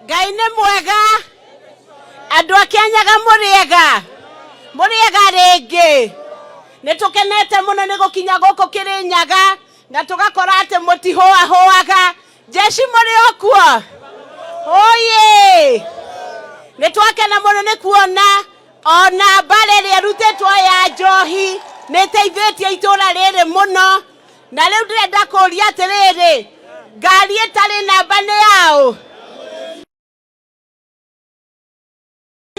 Ngai nĩ mwega, andũ a Kĩanyaga mũrĩega rĩngĩ. Nĩtũkenete mũno nĩ gũkinya gũkũ Kĩrĩnyaga na tũgakora atĩ mũtihũahũaga. Jeshi mũrĩ o kuo? Oye! Nĩtwakena mũno nĩ kuona ona mbara ĩrĩa ĩrutĩtwo ya njohi nĩteithĩtie itũũra rĩrĩ mũno. Na rĩu ndĩrenda kũũria atĩrĩrĩ, ngari ĩtarĩ namba nĩ yaũ?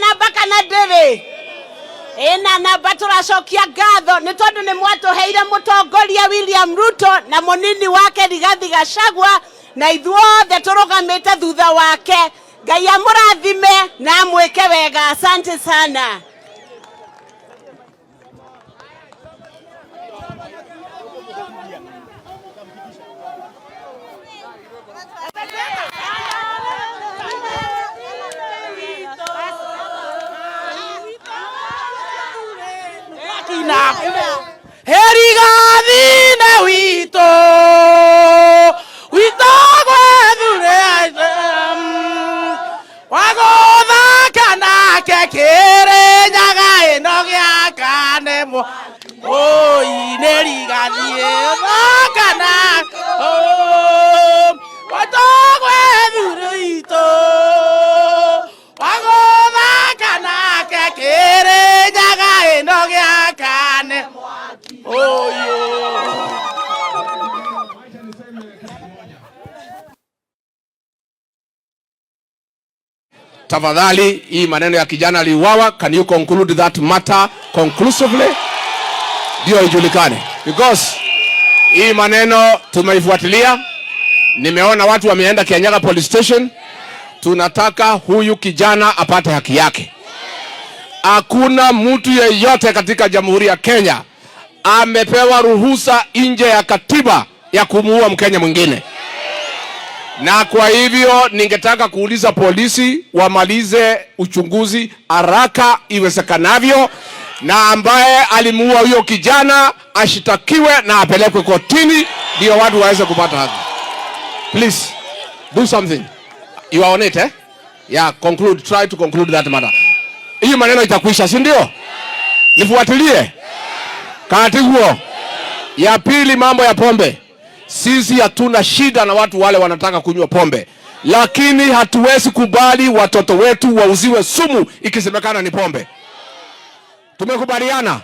Namba kana ndĩrĩ? Ĩna namba. Tũracokia ngatho nĩ tondũ nĩ mwatũheire mũtongoria William Ruto na mũnini wake Rigathi Gachagua, na ithuothe tũrũgamĩte thutha wake. Ngai amũrathime na amwĩke wega. Asante sana. Rigathi na wito gwethure wagothaka nake Kĩrĩnyaga ĩno gĩakane nĩ Rigathi thaka na gwethure ito wagothaka nake Kĩrĩnyaga ĩno gĩakane. Tafadhali, hii maneno ya kijana aliuawa, can you conclude that matter conclusively? Ndio ijulikane. Because hii maneno tumeifuatilia. Nimeona watu wameenda Kianyaga police station. Tunataka huyu kijana apate haki yake. Hakuna mtu yeyote katika Jamhuri ya Kenya amepewa ruhusa nje ya katiba ya kumuua Mkenya mwingine. Na kwa hivyo ningetaka kuuliza polisi wamalize uchunguzi haraka iwezekanavyo, na ambaye alimuua huyo kijana ashitakiwe na apelekwe kotini ndio watu waweze kupata haki. Please do something. You are on it, eh? Yeah, conclude, try to conclude that matter. Hii maneno itakuisha, si ndio? Nifuatilie. Kati huo. Ya pili, mambo ya pombe. Sisi hatuna shida na watu wale wanataka kunywa pombe, lakini hatuwezi kubali watoto wetu wauziwe sumu ikisemekana ni pombe. Tumekubaliana?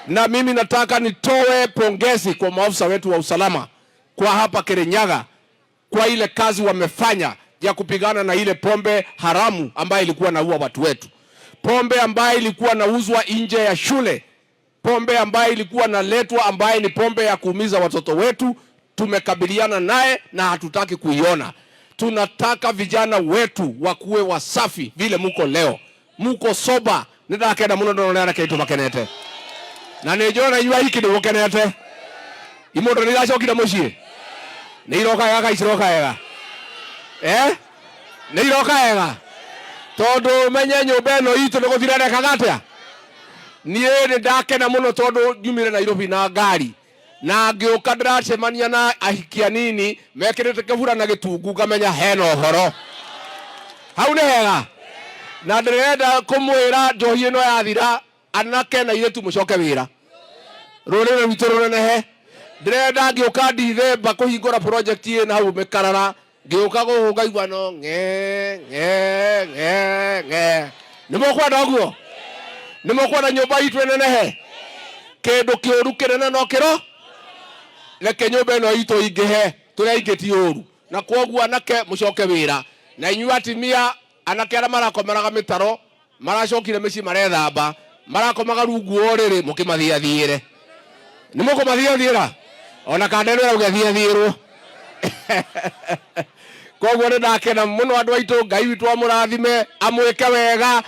Na mimi nataka nitoe pongezi kwa maafisa wetu wa usalama kwa hapa Kirinyaga kwa ile kazi wamefanya ya kupigana na ile pombe haramu ambayo ilikuwa naua watu wetu. Pombe ambayo ilikuwa nauzwa nje ya shule. Pombe ambayo ilikuwa naletwa ambayo ni pombe ya kuumiza watoto wetu. Tumekabiliana naye na hatutaki kuiona. Tunataka vijana wetu wakuwe wasafi vile muko leo. Muko soba. Nidakenda muno ndonera kaitu makenete. Na nejona yua hiki ni wakenete. Imoto nidachokira mushie. Niroka yaga isiroka yaga. Niroka yaga. Todo menye nyumba ino itu niguthirane kagatia. Nie ndakenda muno todo jumire Nairobi na ngari. Na ngĩũka ndĩracemania na ahikia nini mekĩrĩte kĩbura na gĩtungu ngamenya hena ũhoro. Hau nĩ hega. Na ndĩrenda kũmwĩra njohi ĩno yathira anake na airĩtu mũcoke wĩra. Rũrĩrĩ rwitũ rũnenehe. Ndĩrenda ngĩũka Ndithemba kũhingũra project ĩno hau Mĩkarara. Ngĩũka gũkũ ngaigua no nĩmũkwenda ũguo? Nĩmũkwenda nyũmba itũ ĩnenehe? Kĩndũ kĩũru kĩnene no kĩro? Leke nyũmba ĩno itũ ingĩhe tũrĩa ingĩti ũru. Na kwoguo anake mũcoke wĩra. Na inyuĩ atimia anake arĩa marakomeraga mĩtaro maracokire mĩciĩ marethamba. marakomaga rungu oriri mukimathiathire ni mukumathiathira ona kandero ya ugathiathirwo koguo ni ndakena muno andu aitu Ngai witu amurathime amwike wega.